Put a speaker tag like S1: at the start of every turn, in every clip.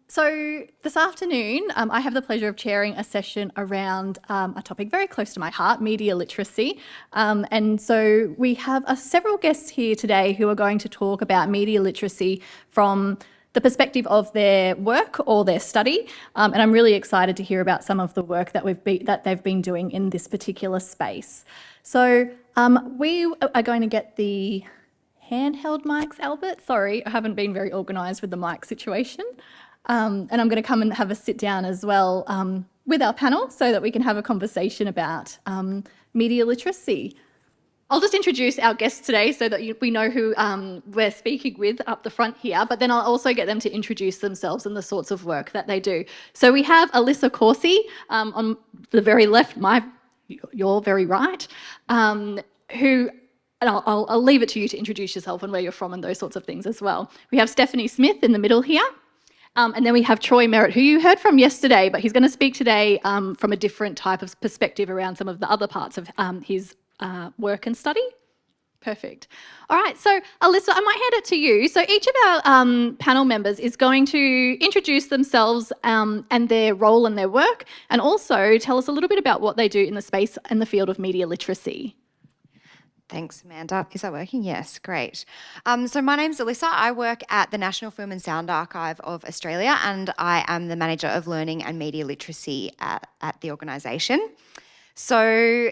S1: So this afternoon, I have the pleasure of chairing a session around a topic very close to my heart, media literacy. And so we have several guests here today who are going to talk about media literacy from the perspective of their work or their study. And I'm really excited to hear about some of the work that they've been doing in this particular space. So we are going to get the handheld mics, Albert. Sorry, I haven't been very organised with the mic situation. And I'm going to come and have a sit down as well with our panel so that we can have a conversation about media literacy. I'll just introduce our guests today so that we know who we're speaking with up the front here, but then I'll also get them to introduce themselves and the sorts of work that they do. So we have Alyssa Corsi on the very left, your very right, who... And I'll leave it to you to introduce yourself and where you're from and those sorts of things as well. We have Stephanie Smith in the middle here. And then we have Troy Merritt, who you heard from yesterday, but he's going to speak today from a different type of perspective around some of the other parts of his work and study. Perfect. All right, so Alyssa, I might hand it to you. So each of our panel members is going to introduce themselves and their role and their work, and also tell us a little bit about what they do in the space and the field of media literacy.
S2: Thanks, Amanda. Is that working? Yes, great. So my name's Alyssa. I work at the National Film and Sound Archive of Australia, and I am the Manager of Learning and Media Literacy at the organisation. So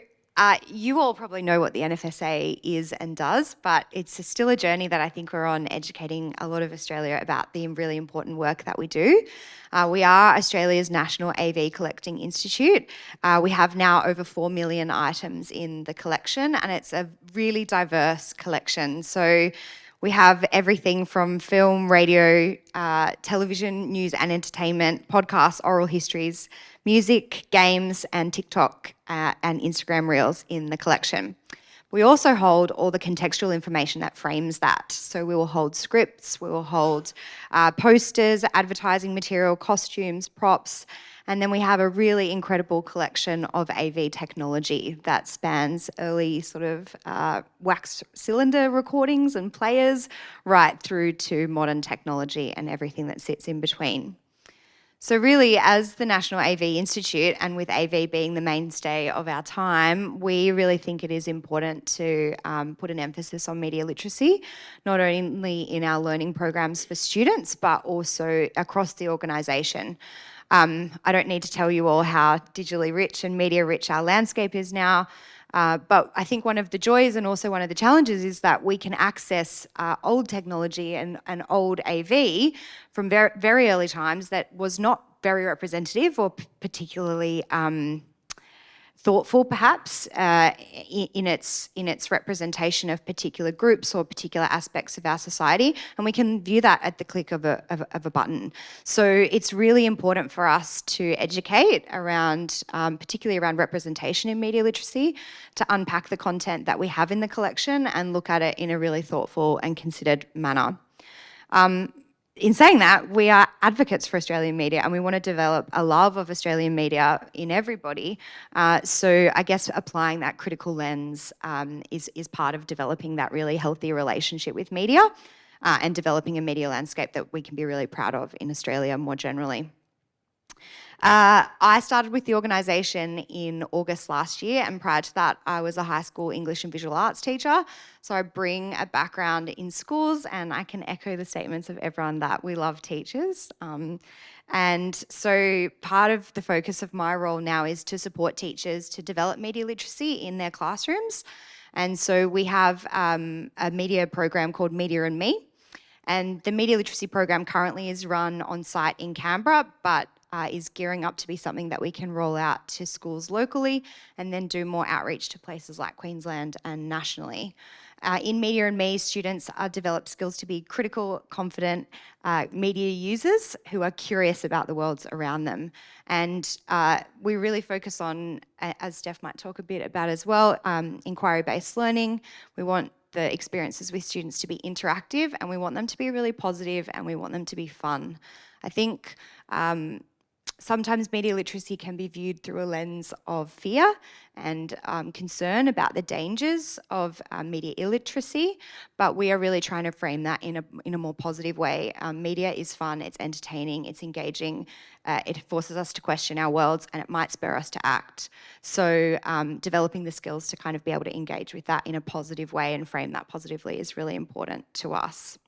S2: you all probably know what the NFSA is and does, but it's still a journey that I think we're on, educating a lot of Australia about the really important work that we do. We are Australia's National AV Collecting Institute. We have now over 4 million items in the collection, and it's a really diverse collection. So we have everything from film, radio, television, news and entertainment, podcasts, oral histories, music, games, and TikTok and Instagram Reels in the collection. We also hold all the contextual information that frames that. So we will hold scripts, we will hold posters, advertising material, costumes, props, and then we have a really incredible collection of AV technology that spans early sort of wax cylinder recordings and players right through to modern technology and everything that sits in between. So really, as the National AV Institute, and with AV being the mainstay of our time, we really think it is important to put an emphasis on media literacy, not only in our learning programs for students, but also across the organisation. I don't need to tell you all how digitally rich and media rich our landscape is now, but I think one of the joys and also one of the challenges is that we can access old technology and old AV from very, very early times that was not very representative or particularly thoughtful, perhaps, in its representation of particular groups or particular aspects of our society, and we can view that at the click of a button. So it's really important for us to educate around, particularly around representation in media literacy, to unpack the content that we have in the collection and look at it in a really thoughtful and considered manner. In saying that, we are advocates for Australian media, and we want to develop a love of Australian media in everybody. So I guess applying that critical lens is part of developing that really healthy relationship with media and developing a media landscape that we can be really proud of in Australia more generally. I started with the organisation in August last year, and prior to that I was a high school English and visual arts teacher. So I bring a background in schools, and I can echo the statements of everyone that we love teachers. And so part of the focus of my role now is to support teachers to develop media literacy in their classrooms. And so we have a media program called Media and Me, and the media literacy program currently is run on site in Canberra, but is gearing up to be something that we can roll out to schools locally and then do more outreach to places like Queensland and nationally. In Media and Me, students develop skills to be critical, confident media users who are curious about the worlds around them. And we really focus on, as Steph might talk a bit about as well, inquiry-based learning. We want the experiences with students to be interactive, and we want them to be really positive, and we want them to be fun. I think Sometimes media literacy can be viewed through a lens of fear and concern about the dangers of media illiteracy, but we are really trying to frame that in a more positive way. Media is fun, it's entertaining, it's engaging, it forces us to question our worlds, and it might spur us to act. So developing the skills to kind of be able to engage with that in a positive way and frame that positively is really important to us.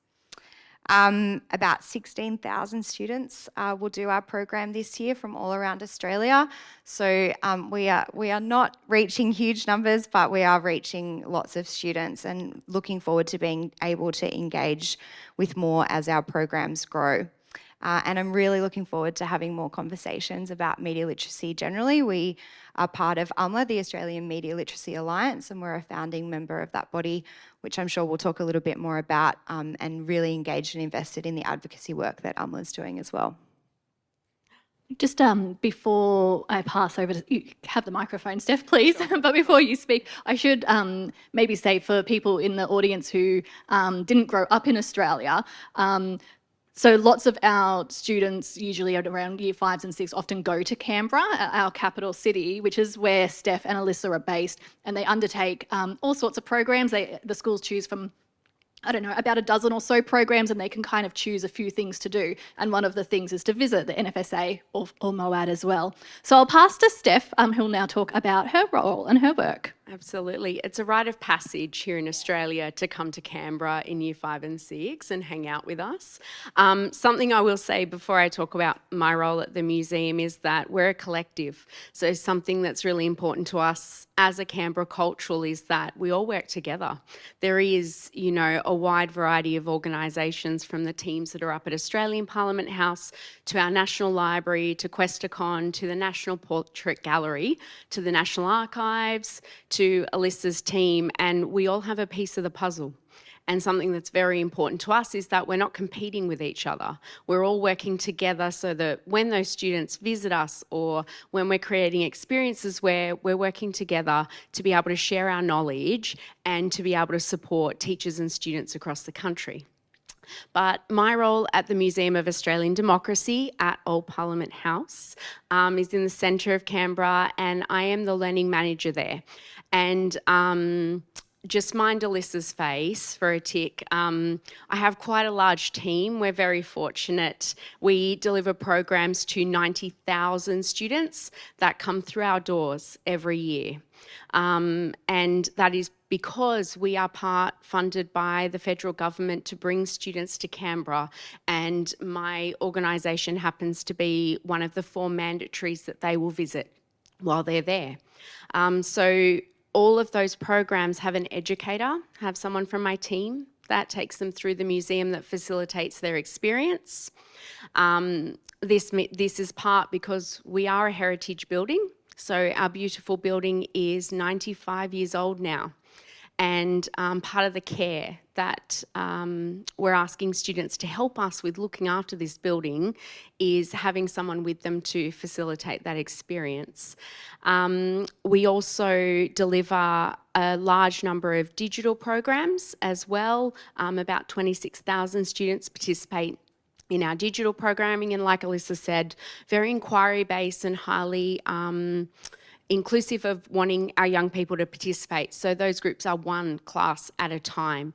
S2: About 16,000 students will do our program this year from all around Australia. So we are not reaching huge numbers, but we are reaching lots of students and looking forward to being able to engage with more as our programs grow. And I'm really looking forward to having more conversations about media literacy generally. We are part of UMLA, the Australian Media Literacy Alliance, and we're a founding member of that body, which I'm sure we'll talk a little bit more about, and really engaged and invested in the advocacy work that UMLA is doing as well.
S1: Just before I pass over to you, have the microphone, Steph, please. Sure. But before you speak, I should maybe say for people in the audience who didn't grow up in Australia, so lots of our students, usually at around year 5s and 6, often go to Canberra, our capital city, which is where Steph and Alyssa are based, and they undertake all sorts of programs. The schools choose from, I don't know, about a dozen or so programs, and they can kind of choose a few things to do. And one of the things is to visit the NFSA or MOAD as well. So I'll pass to Steph, who'll now talk about her role and her work.
S3: Absolutely. It's a rite of passage here in Australia to come to Canberra in year 5 and 6 and hang out with us. Something I will say before I talk about my role at the museum is that we're a collective. So something that's really important to us as a Canberra cultural is that we all work together. There is, you know, a wide variety of organisations, from the teams that are up at Australian Parliament House to our National Library to Questacon to the National Portrait Gallery to the National Archives to Alyssa's team, and we all have a piece of the puzzle. And something that's very important to us is that we're not competing with each other. We're all working together so that when those students visit us or when we're creating experiences where we're working together to be able to share our knowledge and to be able to support teachers and students across the country. But my role at the Museum of Australian Democracy at Old Parliament House is in the centre of Canberra, and I am the learning manager there. And just mind Alyssa's face for a tick. I have quite a large team. We're very fortunate. We deliver programs to 90,000 students that come through our doors every year. And that is because we are part funded by the federal government to bring students to Canberra, and my organisation happens to be one of the 4 mandatories that they will visit while they're there. So all of those programs have an educator, have someone from my team that takes them through the museum that facilitates their experience. This is part because we are a heritage building. So our beautiful building is 95 years old now. And part of the care that we're asking students to help us with looking after this building is having someone with them to facilitate that experience. We also deliver a large number of digital programs as well. About 26,000 students participate in our digital programming, and like Alyssa said, very inquiry-based and highly inclusive of wanting our young people to participate. So those groups are one class at a time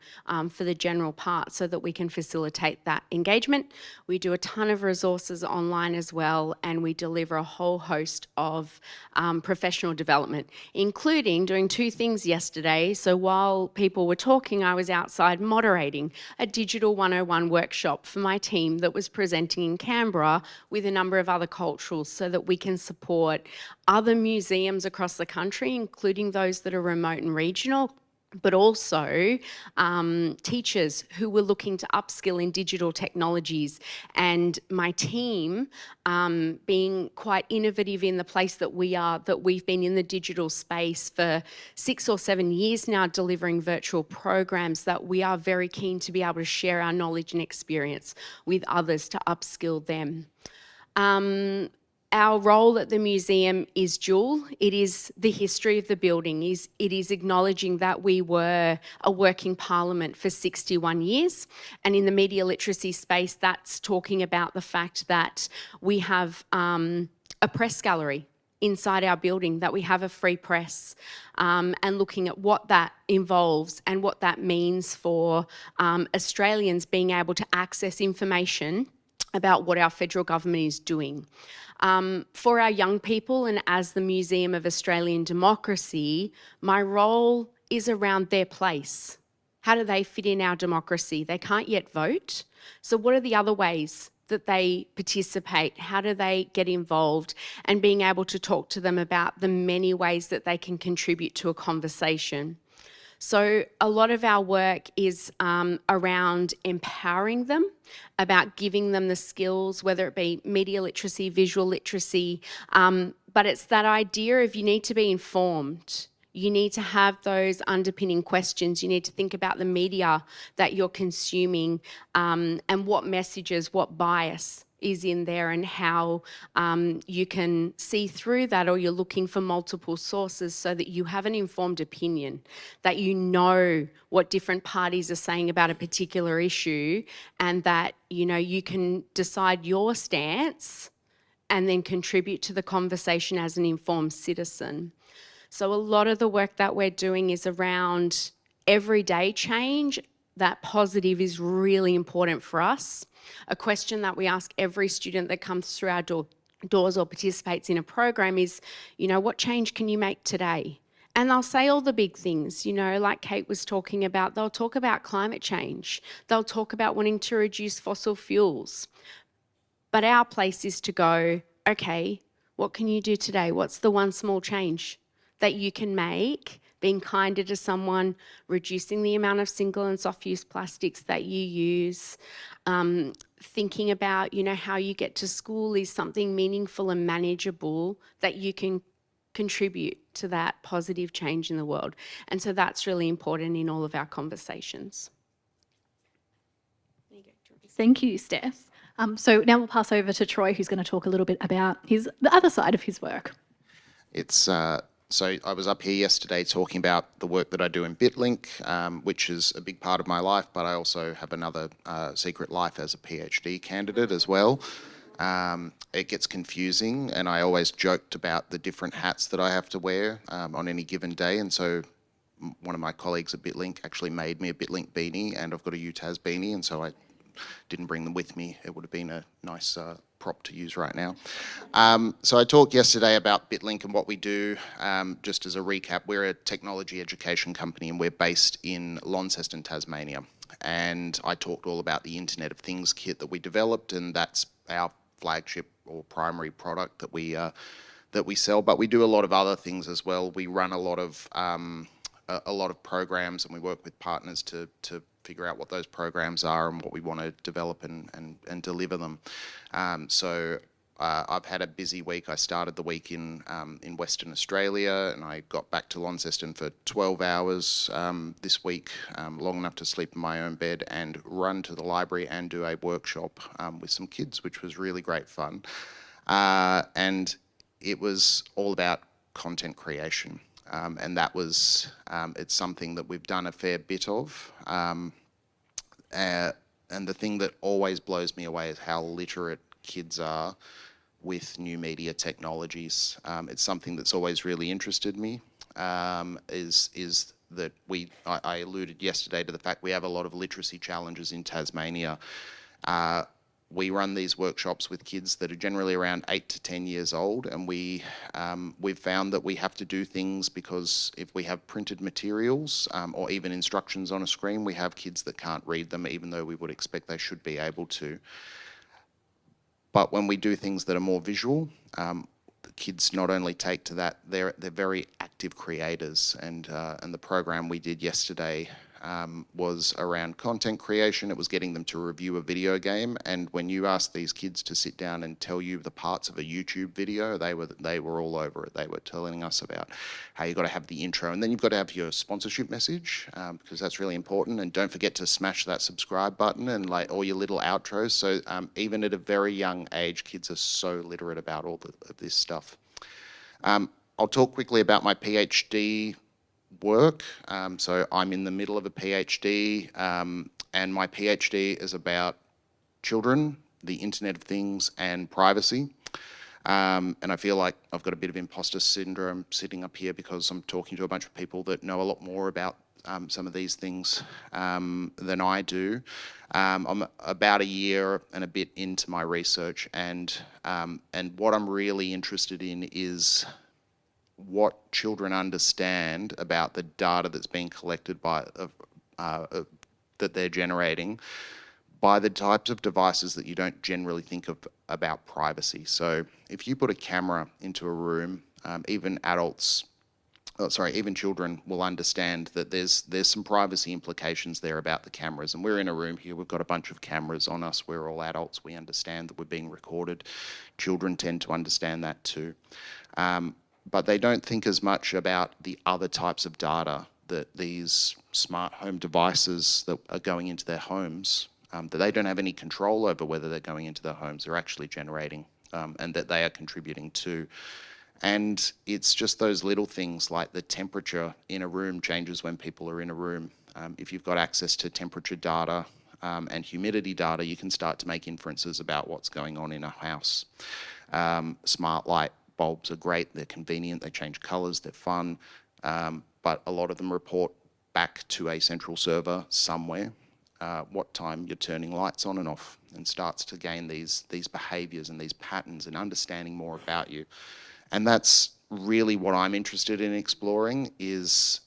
S3: for the general part so that we can facilitate that engagement. We do a ton of resources online as well, and we deliver a whole host of professional development, including doing 2 things yesterday. So while people were talking, I was outside moderating a Digital 101 workshop for my team that was presenting in Canberra with a number of other culturals so that we can support other museums across the country, including those that are remote and regional, but also teachers who were looking to upskill in digital technologies. And my team, being quite innovative in the place that we are, that we've been in the digital space for 6 or 7 years now, delivering virtual programs, that we are very keen to be able to share our knowledge and experience with others to upskill them. Our role at the museum is dual. It is the history of the building. It is acknowledging that we were a working parliament for 61 years. And in the media literacy space, that's talking about the fact that we have a press gallery inside our building, that we have a free press, and looking at what that involves and what that means for Australians being able to access information about what our federal government is doing. For our young people and as the Museum of Australian Democracy, my role is around their place. How do they fit in our democracy? They can't yet vote. So what are the other ways that they participate? How do they get involved? And being able to talk to them about the many ways that they can contribute to a conversation. So a lot of our work is around empowering them, about giving them the skills, whether it be media literacy, visual literacy, but it's that idea of you need to be informed. You need to have those underpinning questions. You need to think about the media that you're consuming, and what messages, what bias is in there, and how you can see through that, or you're looking for multiple sources so that you have an informed opinion, that you know what different parties are saying about a particular issue, and that you can decide your stance and then contribute to the conversation as an informed citizen. So a lot of the work that we're doing is around everyday change. That positive is really important for us. A question that we ask every student that comes through our doors or participates in a program is, what change can you make today? And they'll say all the big things, like Kate was talking about. They'll talk about climate change. They'll talk about wanting to reduce fossil fuels. But our place is to go, okay, what can you do today? What's the one small change that you can make? Being kinder to someone, reducing the amount of single and soft-use plastics that you use, thinking about, how you get to school is something meaningful and manageable that you can contribute to that positive change in the world. And so that's really important in all of our conversations.
S1: Thank you, Steph. So now we'll pass over to Troy, who's going to talk a little bit about the other side of his work.
S4: So I was up here yesterday talking about the work that I do in BitLink, which is a big part of my life, but I also have another secret life as a PhD candidate as well. It gets confusing, and I always joked about the different hats that I have to wear on any given day, and so one of my colleagues at BitLink actually made me a BitLink beanie, and I've got a UTAS beanie, and so I didn't bring them with me. It would have been a nice prop to use right now. So I talked yesterday about BitLink and what we do. Just as a recap, we're a technology education company and we're based in Launceston, Tasmania. And I talked all about the Internet of Things kit that we developed, and that's our flagship or primary product that we sell. But we do a lot of other things as well. We run a lot of programs, and we work with partners to figure out what those programs are and what we want to develop and deliver them. So I've had a busy week. I started the week in Western Australia, and I got back to Launceston for 12 hours this week, long enough to sleep in my own bed and run to the library and do a workshop with some kids, which was really great fun. And it was all about content creation. And that was, it's something that we've done a fair bit of. And the thing that always blows me away is how literate kids are with new media technologies. It's something that's always really interested me, is that I alluded yesterday to the fact we have a lot of literacy challenges in Tasmania. We run these workshops with kids that are generally around 8 to 10 years old, and we've found that we have to do things because if we have printed materials or even instructions on a screen, we have kids that can't read them, even though we would expect they should be able to. But when we do things that are more visual, the kids not only take to that, they're very active creators, and the program we did yesterday was around content creation. It was getting them to review a video game. And when you ask these kids to sit down and tell you the parts of a YouTube video, they were all over it. They were telling us about how you've got to have the intro, and then you've got to have your sponsorship message, because that's really important. And don't forget to smash that subscribe button and like all your little outros. So even at a very young age, kids are so literate about all of this stuff. I'll talk quickly about my PhD work. So I'm in the middle of a PhD, and my PhD is about children, the Internet of Things, and privacy. And I feel like I've got a bit of imposter syndrome sitting up here because I'm talking to a bunch of people that know a lot more about some of these things than I do. I'm about a year and a bit into my research, and what I'm really interested in is what children understand about the data that's being collected by that they're generating by the types of devices that you don't generally think of about privacy. So if you put a camera into a room, even children will understand that there's some privacy implications there about the cameras. And we're in a room here, we've got a bunch of cameras on us, we're all adults, we understand that we're being recorded. Children tend to understand that too. But they don't think as much about the other types of data that these smart home devices that are going into their homes, that they don't have any control over whether they're going into their homes, are actually generating, and that they are contributing to. And it's just those little things like the temperature in a room changes when people are in a room. If you've got access to temperature data and humidity data, you can start to make inferences about what's going on in a house. Smart light bulbs are great, they're convenient, they change colours, they're fun, but a lot of them report back to a central server somewhere what time you're turning lights on and off, and starts to gain these behaviours and these patterns and understanding more about you. And that's really what I'm interested in exploring, is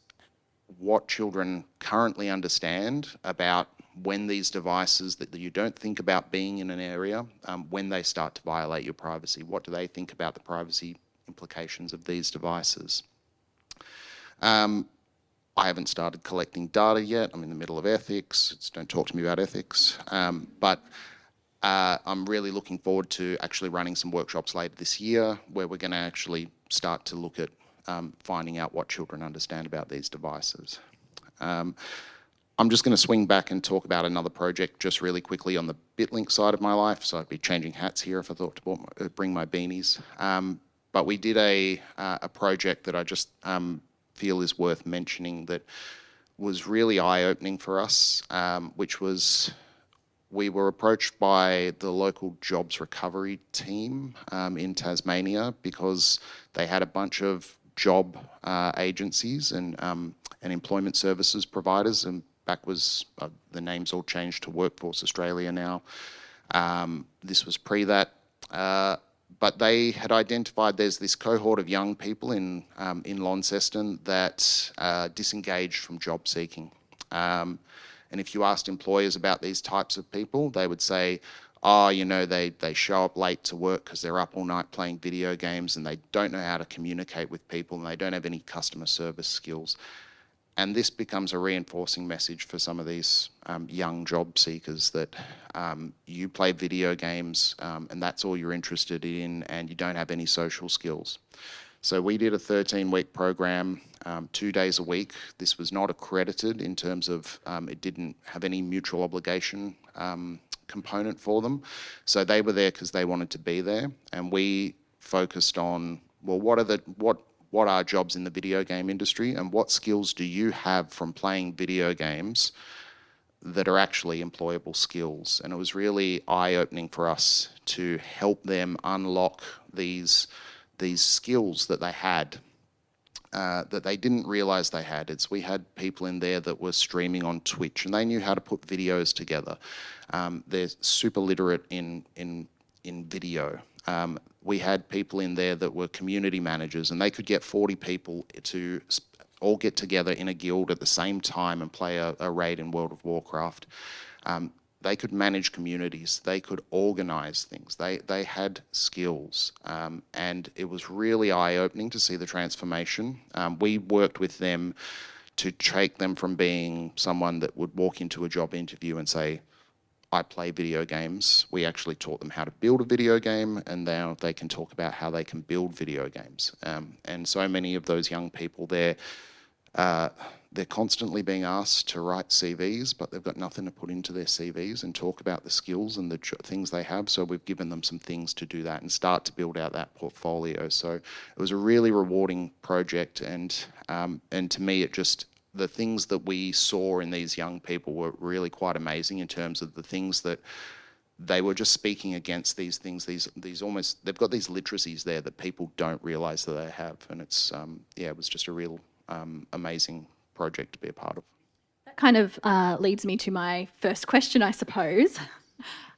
S4: what children currently understand about when these devices that you don't think about being in an area, when they start to violate your privacy. What do they think about the privacy implications of these devices? I haven't started collecting data yet. I'm in the middle of ethics. Don't talk to me about ethics. But I'm really looking forward to actually running some workshops later this year where we're going to actually start to look at finding out what children understand about these devices. I'm just going to swing back and talk about another project just really quickly on the BitLink side of my life. So I'd be changing hats here if I thought to bring my beanies. But we did a project that I just feel is worth mentioning that was really eye-opening for us, which was we were approached by the local jobs recovery team in Tasmania because they had a bunch of job agencies and employment services providers, and back was the name's all changed to Workforce Australia now. This was pre that, but they had identified there's this cohort of young people in Launceston that disengaged from job seeking. And if you asked employers about these types of people, they would say, oh, you know, they show up late to work because they're up all night playing video games and they don't know how to communicate with people and they don't have any customer service skills. And this becomes a reinforcing message for some of these young job seekers that you play video games and that's all you're interested in and you don't have any social skills. So we did a 13-week program, 2 days a week. This was not accredited in terms of it didn't have any mutual obligation component for them. So they were there because they wanted to be there, and we focused on, well, what are jobs in the video game industry and what skills do you have from playing video games that are actually employable skills? And it was really eye-opening for us to help them unlock these skills that they had that they didn't realize they had. We had people in there that were streaming on Twitch and they knew how to put videos together. They're super literate in video. We had people in there that were community managers and they could get 40 people to all get together in a guild at the same time and play a raid in World of Warcraft. They could manage communities, they could organize things, they had skills, and it was really eye-opening to see the transformation. We worked with them to take them from being someone that would walk into a job interview and say, I play video games. We actually taught them how to build a video game, and now they can talk about how they can build video games. And so many of those young people, they're constantly being asked to write CVs, but they've got nothing to put into their CVs and talk about the skills and the things they have. So we've given them some things to do that and start to build out that portfolio. So it was a really rewarding project, and to me, it just, the things that we saw in these young people were really quite amazing in terms of the things that they were just speaking against these things, these almost, they've got these literacies there that people don't realise that they have. And it's, it was just a real amazing project to be a part of.
S1: That kind of leads me to my first question, I suppose.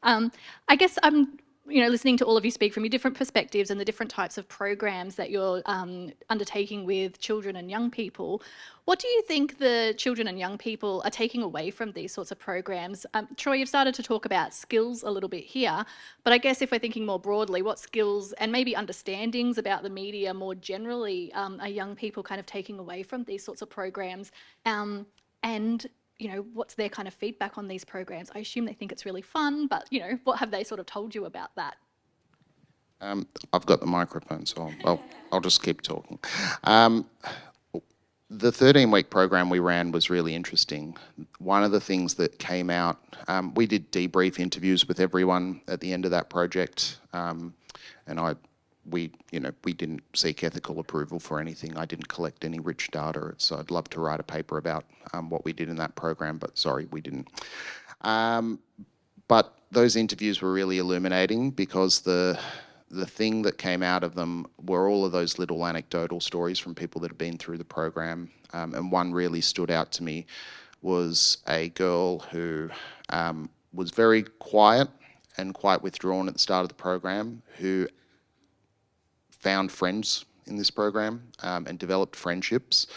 S1: I guess I'm listening to all of you speak from your different perspectives and the different types of programs that you're undertaking with children and young people. What do you think the children and young people are taking away from these sorts of programs? Troy, you've started to talk about skills a little bit here, but I guess if we're thinking more broadly, what skills and maybe understandings about the media more generally are young people kind of taking away from these sorts of programs? And what's their kind of feedback on these programs? I assume they think it's really fun, but, what have they sort of told you about that?
S4: I've got the microphone, so I'll just keep talking. The 13-week program we ran was really interesting. One of the things that came out, we did debrief interviews with everyone at the end of that project, and we didn't seek ethical approval for anything. I didn't collect any rich data. So I'd love to write a paper about what we did in that program, but sorry, we didn't. But those interviews were really illuminating because the thing that came out of them were all of those little anecdotal stories from people that have been through the program. And one really stood out to me was a girl who was very quiet and quite withdrawn at the start of the program, who found friends in this program and developed friendships.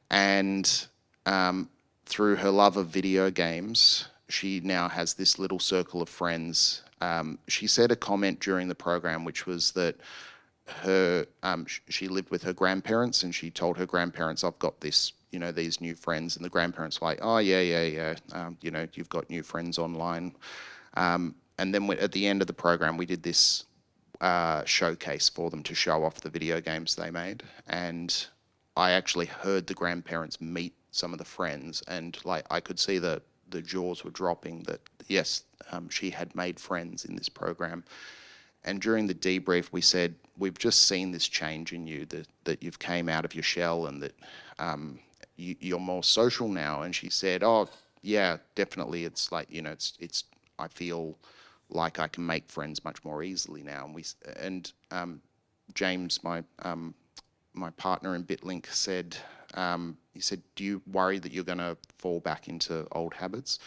S4: And through her love of video games, she now has this little circle of friends. She said a comment during the program, which was that she lived with her grandparents, and she told her grandparents, I've got this, these new friends. And the grandparents were like, oh, yeah. You've got new friends online. And then at the end of the program, we did this showcase for them to show off the video games they made. And I actually heard the grandparents meet some of the friends, and I could see the jaws were dropping that, yes, she had made friends in this program. And during the debrief, we said, we've just seen this change in you, that you've came out of your shell and that you're more social now. And she said, oh, yeah, definitely. It's like, I feel like I can make friends much more easily now. And James, my partner in BitLink, said, he said, do you worry that you're going to fall back into old habits?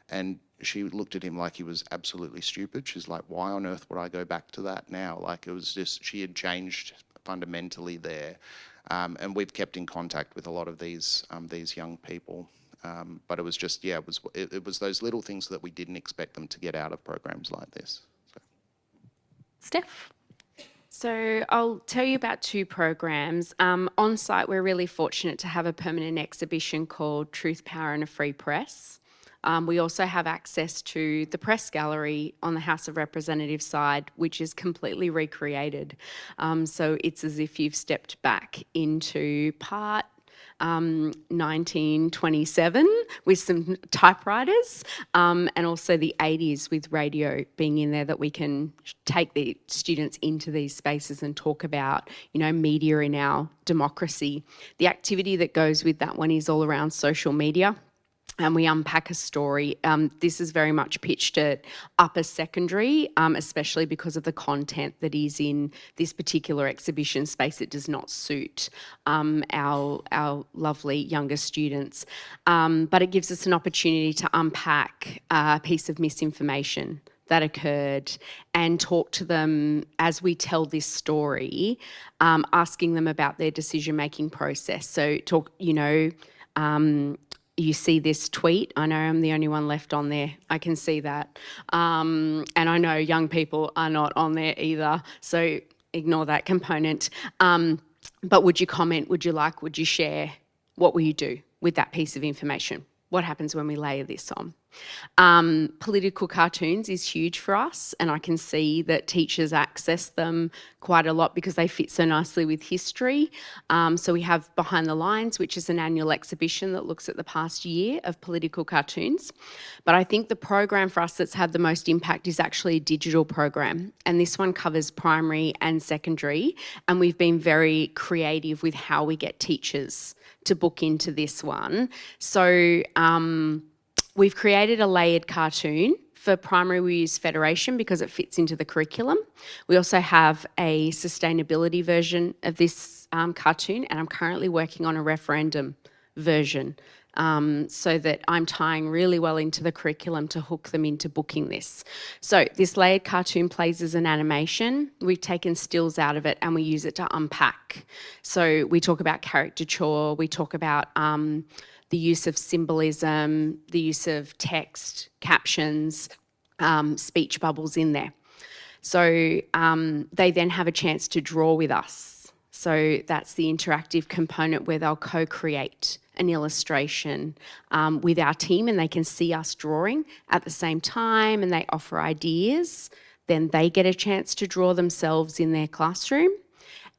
S4: And she looked at him like he was absolutely stupid. She's like, why on earth would I go back to that now? Like, it was just, she had changed fundamentally there. And we've kept in contact with a lot of these young people. But it was just, it was those little things that we didn't expect them to get out of programs like this. So.
S1: Steph?
S3: So I'll tell you about two programs. On site, we're really fortunate to have a permanent exhibition called Truth, Power and a Free Press. We also have access to the press gallery on the House of Representatives side, which is completely recreated. So it's as if you've stepped back into part 1927 with some typewriters, and also the 80s with radio being in there, that we can take the students into these spaces and talk about, media in our democracy. The activity that goes with that one is all around social media. And we unpack a story. This is very much pitched at upper secondary, especially because of the content that is in this particular exhibition space. It does not suit our lovely younger students. But it gives us an opportunity to unpack a piece of misinformation that occurred and talk to them as we tell this story, asking them about their decision-making process. So you see this tweet. I know I'm the only one left on there. I can see that. And I know young people are not on there either. So ignore that component. But would you comment? Would you like? Would you share? What will you do? with that piece of information. What happens when we layer this on? Political cartoons is huge for us, and I can see that teachers access them quite a lot because they fit so nicely with history. So we have Behind the Lines, which is an annual exhibition that looks at the past year of political cartoons. But I think the program for us that's had the most impact is actually a digital program, and this one covers primary and secondary, and we've been very creative with how we get teachers to book into this one. So we've created a layered cartoon. For primary, we use Federation because it fits into the curriculum. We also have a sustainability version of this cartoon, and I'm currently working on a referendum version so that I'm tying really well into the curriculum to hook them into booking this. So this layered cartoon plays as an animation. We've taken stills out of it and we use it to unpack. So we talk about caricature, we talk about the use of symbolism, the use of text, captions, speech bubbles in there. So they then have a chance to draw with us. So that's the interactive component where they'll co-create an illustration with our team, and they can see us drawing at the same time, and they offer ideas. Then they get a chance to draw themselves in their classroom,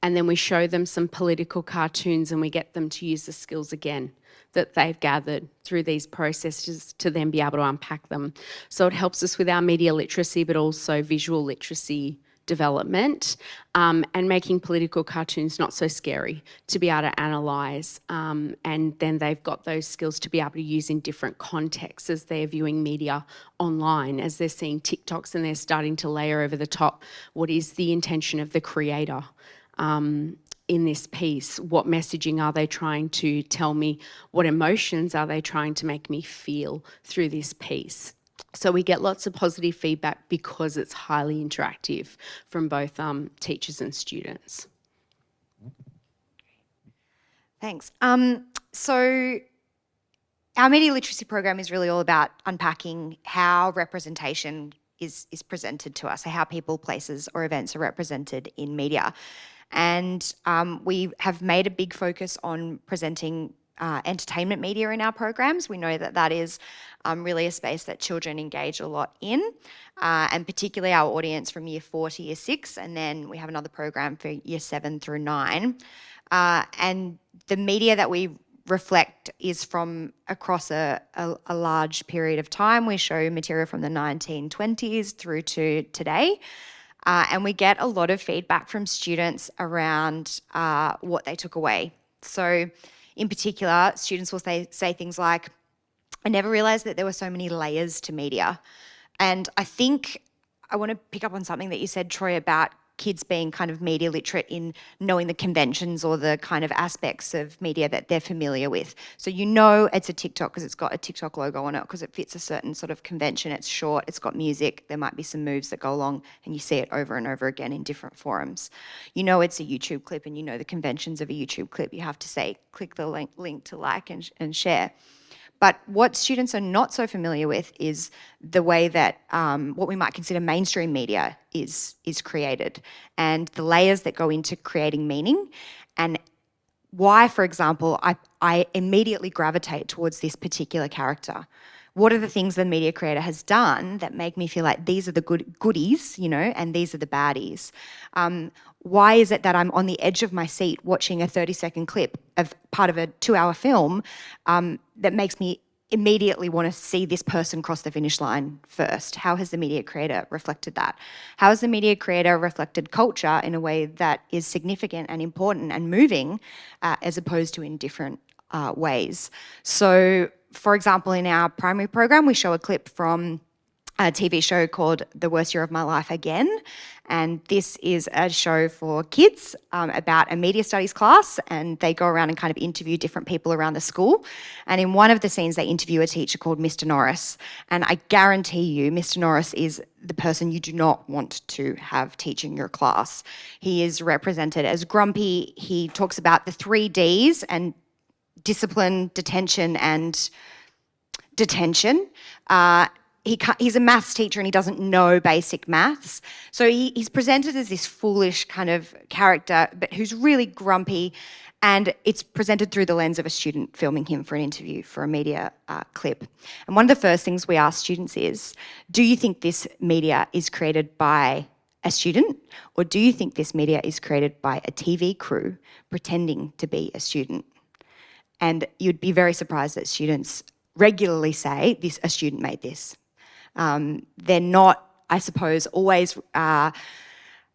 S3: and then we show them some political cartoons and we get them to use the skills again that they've gathered through these processes to then be able to unpack them. So it helps us with our media literacy, but also visual literacy development, and making political cartoons not so scary to be able to analyse, and then they've got those skills to be able to use in different contexts as they're viewing media online, as they're seeing TikToks and they're starting to layer over the top what is the intention of the creator in this piece. What messaging are they trying to tell me? What emotions are they trying to make me feel through this piece? So we get lots of positive feedback because it's highly interactive from both teachers and students.
S2: Thanks. So our media literacy program is really all about unpacking how representation is presented to us, how people, places or events are represented in media. And we have made a big focus on presenting entertainment media in our programs. We know that that is really a space that children engage a lot in, and particularly our audience from year 4 to year 6, and then we have another program for year 7 through 9. And the media that we reflect is from across a large period of time. We show material from the 1920s through to today. And we get a lot of feedback from students around what they took away. So in particular, students will say things like, I never realised that there were so many layers to media. And I think I want to pick up on something that you said, Troy, about kids being kind of media literate in knowing the conventions or the kind of aspects of media that they're familiar with. So you know it's a TikTok because it's got a TikTok logo on it, because it fits a certain sort of convention. It's short, it's got music, there might be some moves that go along, and you see it over and over again in different forums. You know it's a YouTube clip, and you know the conventions of a YouTube clip. You have to say, click the link to like and share. But what students are not so familiar with is the way that what we might consider mainstream media is created, and the layers that go into creating meaning, and why, for example, I immediately gravitate towards this particular character. What are the things the media creator has done that make me feel like these are the goodies, you know, and these are the baddies? Why is it that I'm on the edge of my seat watching a 30-second clip of part of a 2-hour film that makes me immediately want to see this person cross the finish line first? How has the media creator reflected that? How has the media creator reflected culture in a way that is significant and important and moving, as opposed to in different ways? So, for example, in our primary program, we show a clip from a TV show called The Worst Year of My Life Again. And this is a show for kids about a media studies class, and they go around and kind of interview different people around the school. And in one of the scenes, they interview a teacher called Mr. Norris. And I guarantee you, Mr. Norris is the person you do not want to have teaching your class. He is represented as grumpy. He talks about the 3 Ds, and discipline, detention, and detention. he's a maths teacher and he doesn't know basic maths. So he's presented as this foolish kind of character, but who's really grumpy. And it's presented through the lens of a student filming him for an interview for a media clip. And one of the first things we ask students is, do you think this media is created by a student, or do you think this media is created by a TV crew pretending to be a student? And you'd be very surprised that students regularly say, a student made this. They're not, I suppose, always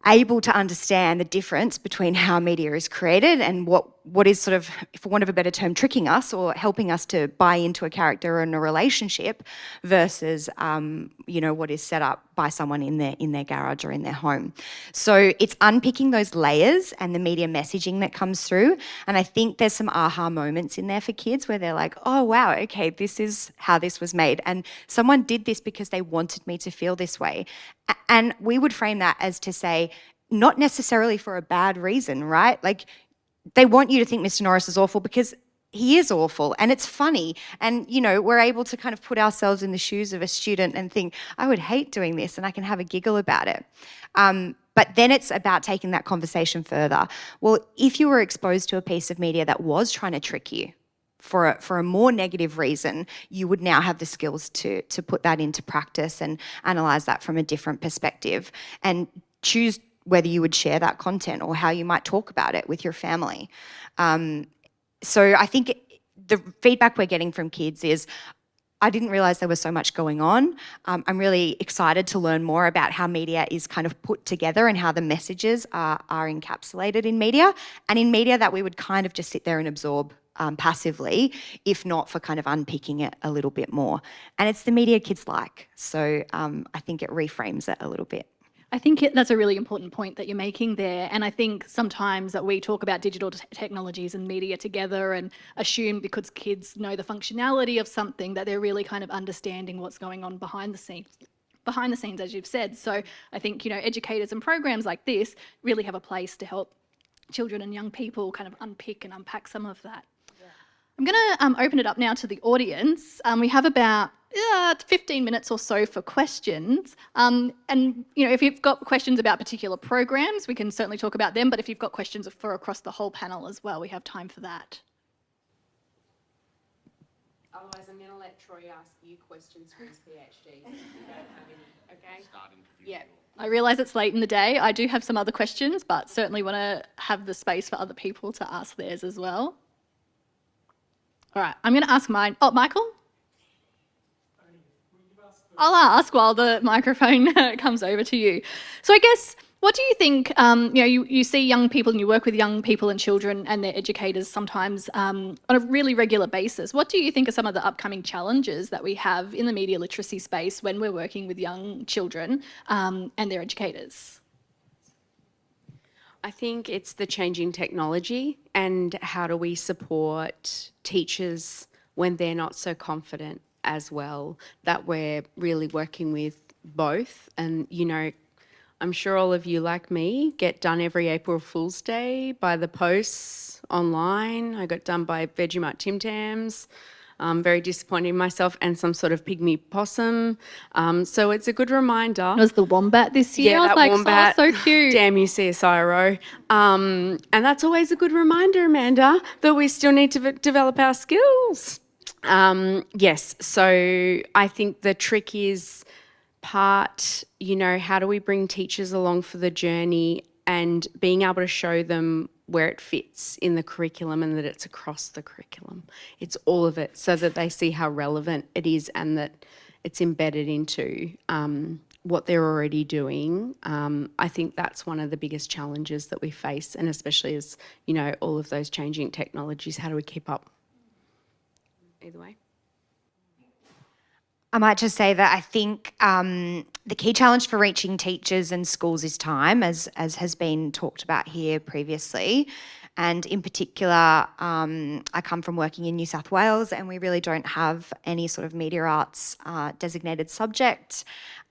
S2: able to understand the difference between how media is created and what is sort of, for want of a better term, tricking us or helping us to buy into a character and a relationship versus, what is set up by someone in their garage or in their home. So it's unpicking those layers and the media messaging that comes through. And I think there's some aha moments in there for kids where they're like, oh, wow, okay, this is how this was made. And someone did this because they wanted me to feel this way. And we would frame that as to say, not necessarily for a bad reason, right? Like, they want you to think Mr. Norris is awful because he is awful and it's funny. And, we're able to kind of put ourselves in the shoes of a student and think, I would hate doing this, and I can have a giggle about it. But then it's about taking that conversation further. Well, if you were exposed to a piece of media that was trying to trick you for a more negative reason, you would now have the skills to put that into practice and analyse that from a different perspective and choose whether you would share that content or how you might talk about it with your family. So I think the feedback we're getting from kids is, I didn't realise there was so much going on. I'm really excited to learn more about how media is kind of put together and how the messages are encapsulated in media, and in media that we would kind of just sit there and absorb passively, if not for kind of unpicking it a little bit more. And it's the media kids like. So I think it reframes it a little bit.
S1: I think that's a really important point that you're making there. And I think sometimes that we talk about digital technologies and media together and assume because kids know the functionality of something that they're really kind of understanding what's going on behind the scenes, as you've said. So I think, educators and programs like this really have a place to help children and young people kind of unpick and unpack some of that. I'm going to open it up now to the audience. We have about 15 minutes or so for questions. And, if you've got questions about particular programs, we can certainly talk about them. But if you've got questions for across the whole panel as well, we have time for that.
S3: Otherwise, I'm going to let Troy ask you questions for his PhD. If you don't have any, okay? Yeah.
S1: I realise it's late in the day. I do have some other questions, but certainly want to have the space for other people to ask theirs as well. All right, I'm going to ask mine. Oh, Michael? I'll ask while the microphone comes over to you. So I guess, what do you think, you see young people and you work with young people and children and their educators sometimes on a really regular basis. What do you think are some of the upcoming challenges that we have in the media literacy space when we're working with young children and their educators?
S3: I think it's the changing technology and how do we support teachers when they're not so confident as well, that we're really working with both. And, I'm sure all of you, like me, get done every April Fool's Day by the posts online. I got done by Vegemite Tim Tams. I'm very disappointed in myself, and some sort of pygmy possum. So it's a good reminder.
S1: It was the wombat this year.
S3: Yeah,
S1: I was
S3: that
S1: like,
S3: wombat.
S1: oh, so cute.
S3: Damn you, CSIRO. And that's always a good reminder, Amanda, that we still need to develop our skills. Yes, so I think the trick is part, how do we bring teachers along for the journey and being able to show them where it fits in the curriculum and that it's across the curriculum. It's all of it so that they see how relevant it is and that it's embedded into what they're already doing. I think that's one of the biggest challenges that we face, and especially as, all of those changing technologies, how do we keep up? Either way.
S2: I might just say that I think the key challenge for reaching teachers and schools is time, as has been talked about here previously. And in particular, I come from working in New South Wales, and we really don't have any sort of media arts designated subject.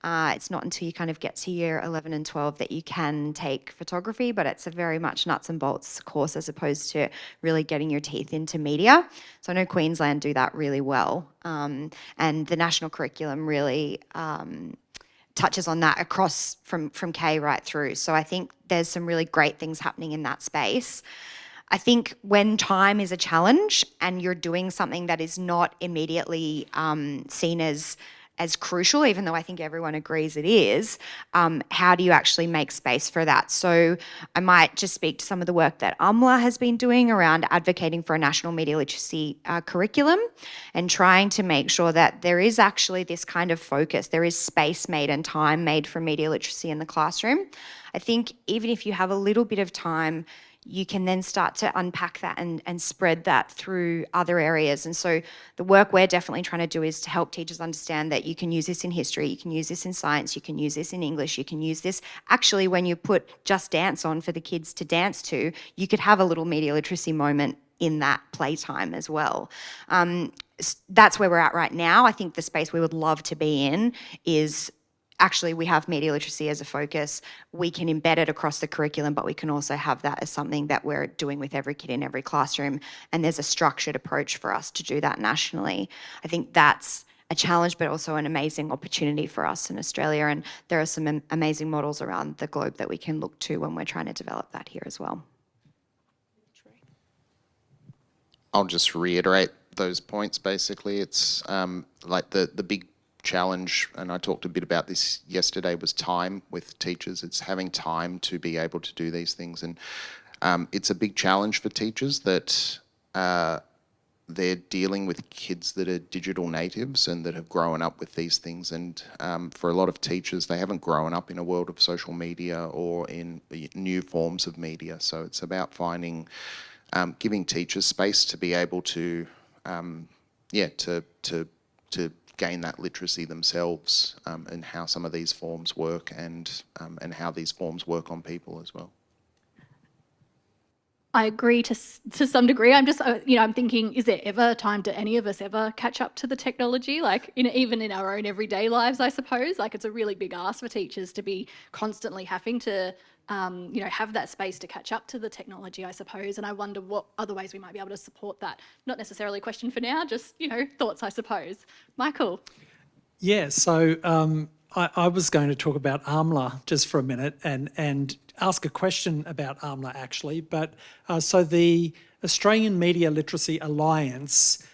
S2: It's not until you kind of get to year 11 and 12 that you can take photography, but it's a very much nuts and bolts course as opposed to really getting your teeth into media. So I know Queensland do that really well. And the national curriculum really touches on that across from K right through. So I think there's some really great things happening in that space. I think when time is a challenge and you're doing something that is not immediately seen as crucial, even though I think everyone agrees it is, how do you actually make space for that? So I might just speak to some of the work that UMLA has been doing around advocating for a national media literacy curriculum and trying to make sure that there is actually this kind of focus, there is space made and time made for media literacy in the classroom. I think even if you have a little bit of time, you can then start to unpack that and spread that through other areas. And so the work we're definitely trying to do is to help teachers understand that you can use this in history, you can use this in science, you can use this in English, you can use this. Actually, when you put Just Dance on for the kids to dance to, you could have a little media literacy moment in that playtime as well. That's where we're at right now. I think the space we would love to be in is actually we have media literacy as a focus. We can embed it across the curriculum, but we can also have that as something that we're doing with every kid in every classroom. And there's a structured approach for us to do that nationally. I think that's a challenge, but also an amazing opportunity for us in Australia. And there are some amazing models around the globe that we can look to when we're trying to develop that here as well.
S4: I'll just reiterate those points. Basically, it's like the big challenge, and I talked a bit about this yesterday, was time with teachers. It's having time to be able to do these things, and it's a big challenge for teachers that they're dealing with kids that are digital natives and that have grown up with these things, and for a lot of teachers, they haven't grown up in a world of social media or in new forms of media. So it's about finding, giving teachers space to be able to, to gain that literacy themselves, and how some of these forms work, and how these forms work on people as well.
S1: I agree to some degree. I'm just, I'm thinking, is there ever time to any of us ever catch up to the technology? Like, even in our own everyday lives, I suppose. Like, it's a really big ask for teachers to be constantly having to, have that space to catch up to the technology, I suppose. And I wonder what other ways we might be able to support that. Not necessarily a question for now, just, thoughts, I suppose. Michael?
S5: Yeah, so I was going to talk about AMLA just for a minute and ask a question about AMLA actually. But so the Australian Media Literacy Alliance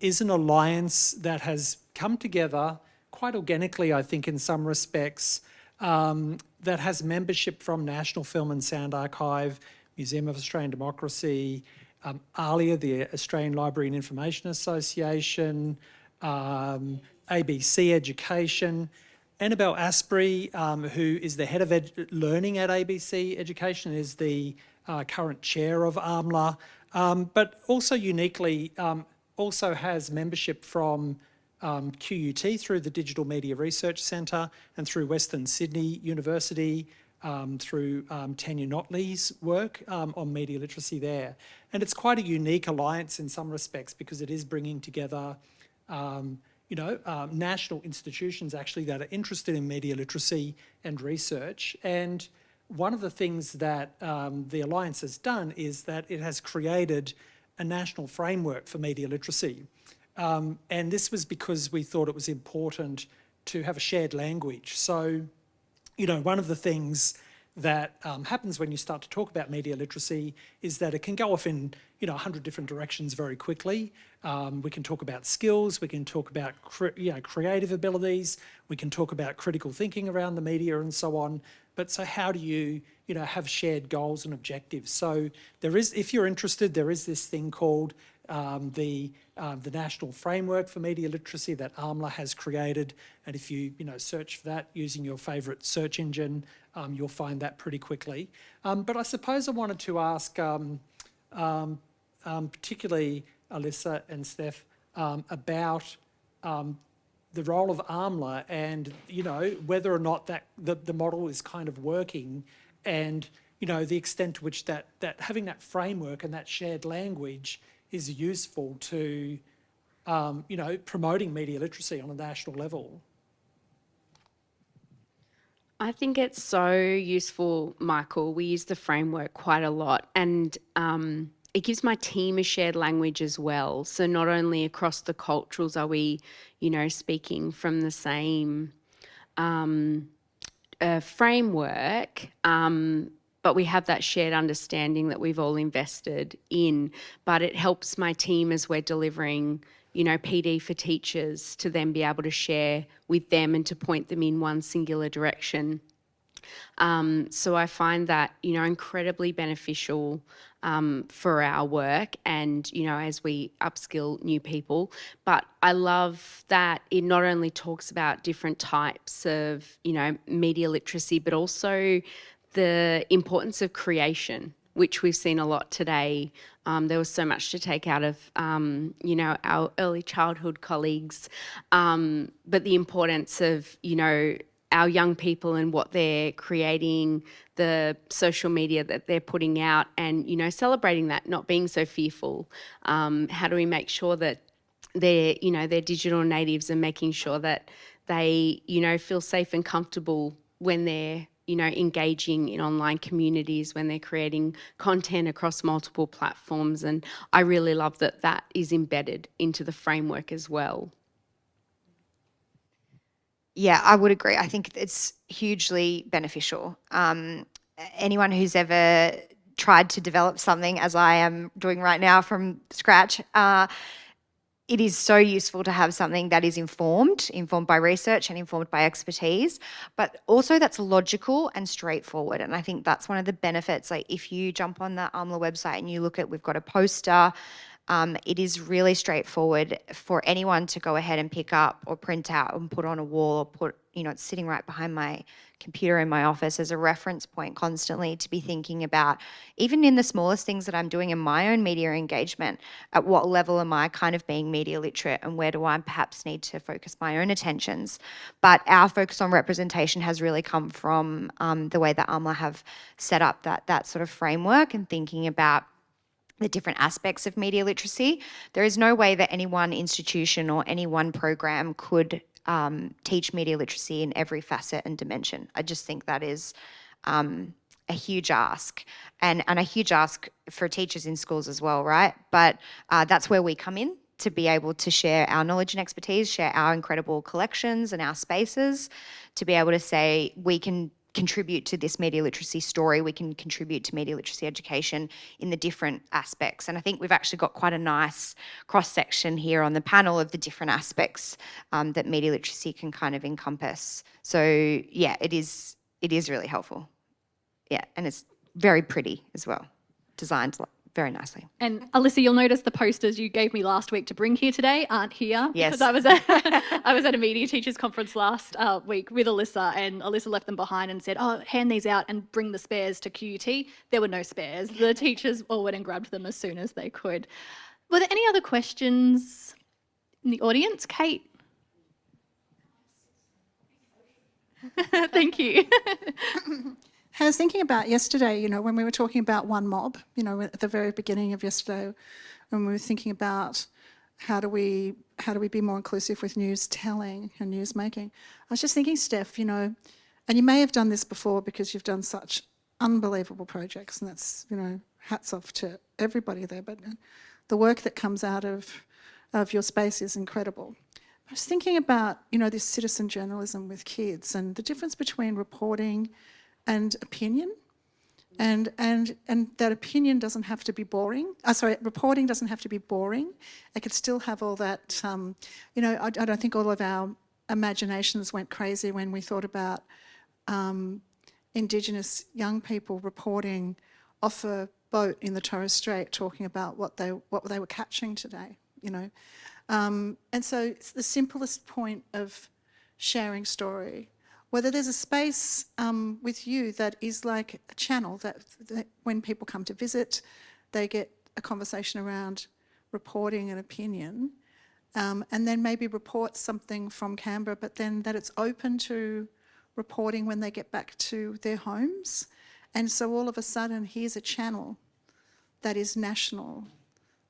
S5: is an alliance that has come together quite organically, I think, in some respects, that has membership from National Film and Sound Archive, Museum of Australian Democracy, ALIA, the Australian Library and Information Association, ABC Education. Annabelle Asprey, who is the head of learning at ABC Education, is the current chair of AMLA, but also uniquely also has membership from QUT through the Digital Media Research Centre and through Western Sydney University, through Tanya Notley's work on media literacy there. And it's quite a unique alliance in some respects because it is bringing together national institutions actually that are interested in media literacy and research. And one of the things that the Alliance has done is that it has created a national framework for media literacy. And this was because we thought it was important to have a shared language. So, one of the things that happens when you start to talk about media literacy is that it can go off in 100 different directions very quickly. We can talk about skills, we can talk about creative abilities, we can talk about critical thinking around the media and so on. But so how do you have shared goals and objectives? So there is, if you're interested, there is this thing called the National Framework for Media Literacy that AMLA has created, and if you search for that using your favourite search engine, you'll find that pretty quickly. But I suppose I wanted to ask, particularly Alyssa and Steph, about the role of AMLA and whether or not that the model is kind of working, and the extent to which that having that framework and that shared language is useful to, promoting media literacy on a national level.
S3: I think it's so useful, Michael. We use the framework quite a lot, and it gives my team a shared language as well. So not only across the culturals are we, speaking from the same framework, but we have that shared understanding that we've all invested in. But it helps my team as we're delivering, PD for teachers to then be able to share with them and to point them in one singular direction. So I find that, incredibly beneficial for our work and, as we upskill new people. But I love that it not only talks about different types of, media literacy, but also the importance of creation, which we've seen a lot today. There was so much to take out of, our early childhood colleagues, but the importance of, our young people and what they're creating, the social media that they're putting out, and, celebrating that, not being so fearful. How do we make sure that they're digital natives and making sure that they, feel safe and comfortable when they're, engaging in online communities, when they're creating content across multiple platforms. And I really love that that is embedded into the framework as well.
S2: Yeah, I would agree. I think it's hugely beneficial. Anyone who's ever tried to develop something, as I am doing right now from scratch, it is so useful to have something that is informed by research and informed by expertise, but also that's logical and straightforward. And I think that's one of the benefits. Like if you jump on the AMLA website and you look at, we've got a poster, it is really straightforward for anyone to go ahead and pick up or print out and put on a wall or put, it's sitting right behind my computer in my office as a reference point constantly to be thinking about, even in the smallest things that I'm doing in my own media engagement, at what level am I kind of being media literate and where do I perhaps need to focus my own attentions. But our focus on representation has really come from the way that AMLA have set up that sort of framework and thinking about the different aspects of media literacy. There is no way that any one institution or any one program could teach media literacy in every facet and dimension. I just think that is a huge ask and a huge ask for teachers in schools as well, right? But that's where we come in to be able to share our knowledge and expertise, share our incredible collections and our spaces, to be able to say we can contribute to this media literacy story, we can contribute to media literacy education in the different aspects. And I think we've actually got quite a nice cross-section here on the panel of the different aspects that media literacy can kind of encompass. So yeah, it is really helpful. Yeah, and it's very pretty as well, designed very nicely.
S1: And Alyssa, you'll notice the posters you gave me last week to bring here today aren't here.
S2: Yes.
S1: Because I was at a media teachers conference last week with Alyssa, and Alyssa left them behind and said, oh, hand these out and bring the spares to QUT. There were no spares. The teachers all went and grabbed them as soon as they could. Were there any other questions in the audience? Kate? Thank you.
S6: I was thinking about yesterday, when we were talking about one mob, at the very beginning of yesterday, when we were thinking about how do we be more inclusive with news telling and news making. I was just thinking, Steph, and you may have done this before because you've done such unbelievable projects, and that's, hats off to everybody there, but the work that comes out of your space is incredible. I was thinking about, this citizen journalism with kids and the difference between reporting and opinion, and that opinion doesn't have to be boring. Reporting doesn't have to be boring. It could still have all that, I don't think all of our imaginations went crazy when we thought about Indigenous young people reporting off a boat in the Torres Strait talking about what they were catching today, And so it's the simplest point of sharing story. Whether there's a space with you that is like a channel that when people come to visit, they get a conversation around reporting and opinion, and then maybe report something from Canberra, but then that it's open to reporting when they get back to their homes, And so all of a sudden, here's a channel that is national,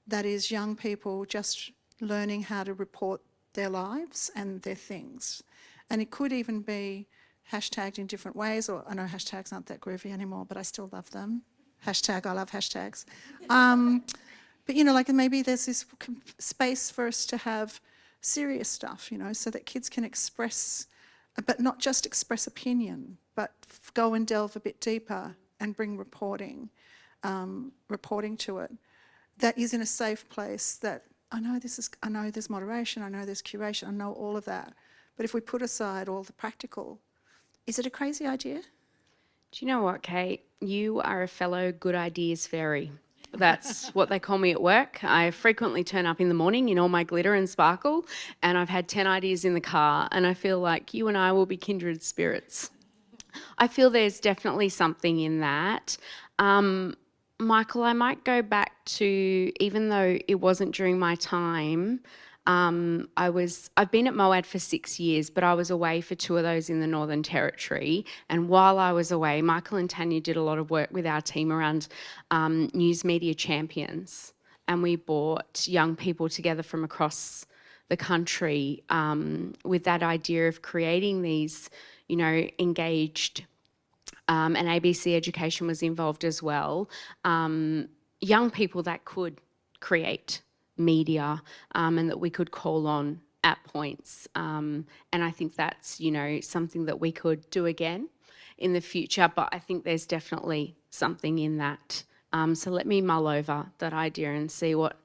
S6: that is young people just learning how to report their lives and their things. And it could even be hashtagged in different ways, or I know hashtags aren't that groovy anymore, but I still love them. Hashtag, I love hashtags. But, you know, like maybe there's this space for us to have serious stuff, you know, so that kids can express, but not just express opinion, but go and delve a bit deeper and bring reporting to it. That is in a safe place. That I know there's moderation, I know there's curation, I know all of that. But if we put aside all the practical, is it a crazy idea?
S3: Do you know what, Kate? You are a fellow good ideas fairy. That's what they call me at work. I frequently turn up in the morning in all my glitter and sparkle, and I've had 10 ideas in the car, and I feel like you and I will be kindred spirits. I feel there's definitely something in that. Michael, I might go back to, even though it wasn't during my time, I've been at MOAD for 6 years, but I was away for 2 of those in the Northern Territory. And while I was away, Michael and Tanya did a lot of work with our team around news media champions. And we brought young people together from across the country with that idea of creating these, you know, engaged, and ABC Education was involved as well, young people that could create media and that we could call on at points. And I think that's, you know, something that we could do again in the future, but I think there's definitely something in that. So let me mull over that idea and see what,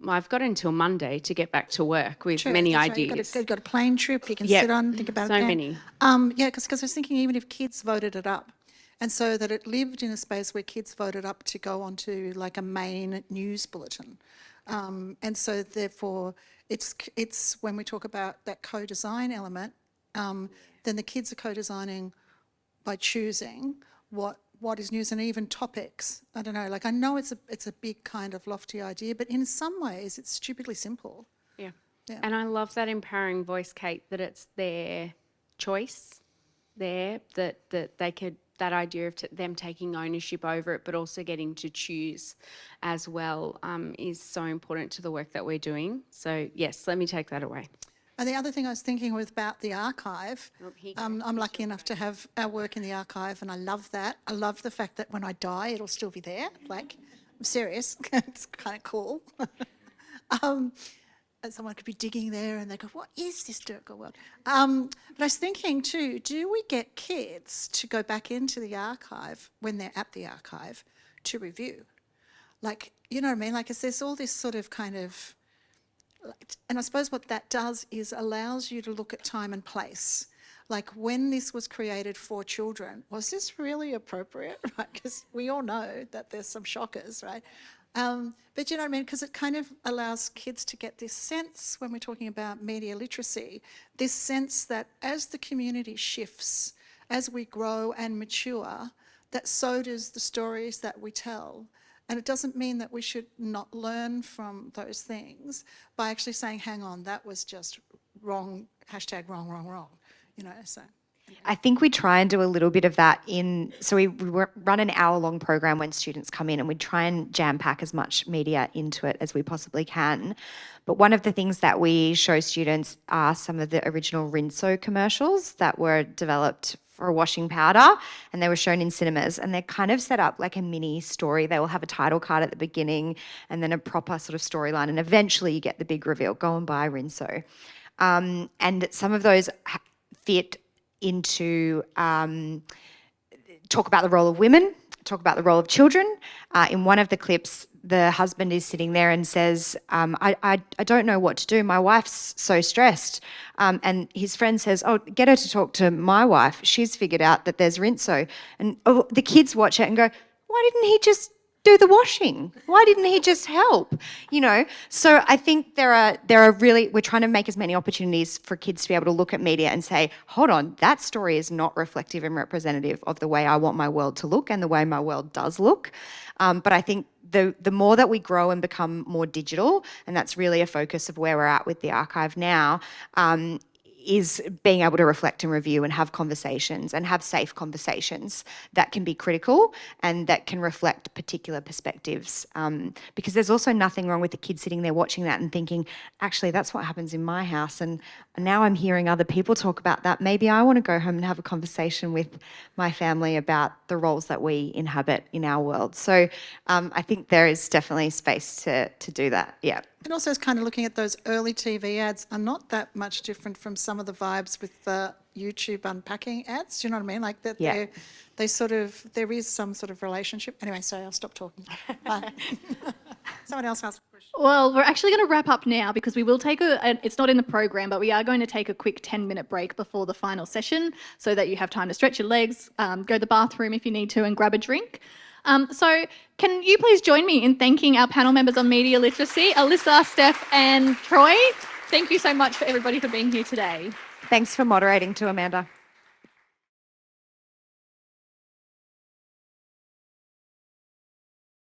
S3: I've got until Monday to get back to work with many
S6: that's
S3: ideas.
S6: Right. You've got a plane trip you can
S3: Yep.
S6: sit on, think about
S3: So
S6: it then.
S3: many.
S6: Yeah, because I was thinking even if kids voted it up, and so that it lived in a space where kids voted up to go onto like a main news bulletin. And so therefore it's when we talk about that co-design element, then the kids are co-designing by choosing what is news and even topics. I don't know, like I know it's a big kind of lofty idea, but in some ways it's stupidly simple.
S3: Yeah.
S6: Yeah.
S3: And I love that empowering voice, Kate, that it's their choice there, that they could, that idea of them taking ownership over it, but also getting to choose as well, is so important to the work that we're doing. So yes, let me take that away.
S6: And the other thing I was thinking was about the archive. I'm lucky enough to have our work in the archive, and I love that. I love the fact that when I die, it'll still be there. Like, I'm serious. It's kind of cool. And someone could be digging there and they go, what is this dirt world? But I was thinking too, do we get kids to go back into the archive when they're at the archive to review? Like, you know what I mean? Like, there's all this sort of kind of, and I suppose what that does is allows you to look at time and place. Like, when this was created for children, was this really appropriate? Right? Because we all know that there's some shockers, right? But you know what I mean? Because it kind of allows kids to get this sense, when we're talking about media literacy, this sense that as the community shifts, as we grow and mature, that so does the stories that we tell. And it doesn't mean that we should not learn from those things by actually saying, hang on, that was just wrong, hashtag wrong, wrong, wrong, you know, so.
S2: I think we try and do a little bit of that so we run an hour-long program when students come in, and we try and jam-pack as much media into it as we possibly can. But one of the things that we show students are some of the original Rinso commercials that were developed for washing powder, and they were shown in cinemas, and they're kind of set up like a mini story. They will have a title card at the beginning and then a proper sort of storyline, and eventually you get the big reveal, go and buy Rinso. And some of those fit into talk about the role of women, talk about the role of children. In one of the clips, the husband is sitting there and says, I don't know what to do. My wife's so stressed. And his friend says, oh, get her to talk to my wife. She's figured out that there's Rinso. And the kids watch it and go, why didn't he just do the washing? Why didn't he just help? You know, so I think there are really, we're trying to make as many opportunities for kids to be able to look at media and say, hold on, that story is not reflective and representative of the way I want my world to look and the way my world does look. But I think the more that we grow and become more digital, and that's really a focus of where we're at with the archive now, is being able to reflect and review and have conversations and have safe conversations that can be critical and that can reflect particular perspectives. Because there's also nothing wrong with the kid sitting there watching that and thinking, actually, that's what happens in my house. And now I'm hearing other people talk about that. Maybe I want to go home and have a conversation with my family about the roles that we inhabit in our world. So I think there is definitely space to do that. Yeah.
S6: And also, it's kind of looking at those early TV ads are not that much different from some of the vibes with the YouTube unpacking ads. Do you know what I mean? Like that,
S2: Yeah.
S6: they sort of, there is some sort of relationship. Anyway, sorry, I'll stop talking. Bye. Someone else asked a question.
S1: Well, we're actually going to wrap up now because we will take it's not in the program, but we are going to take a quick 10-minute break before the final session so that you have time to stretch your legs, go to the bathroom if you need to, and grab a drink. So can you please join me in thanking our panel members on media literacy, Alyssa, Steph and Troy. Thank you so much for everybody for being here today.
S2: Thanks for moderating too, Amanda.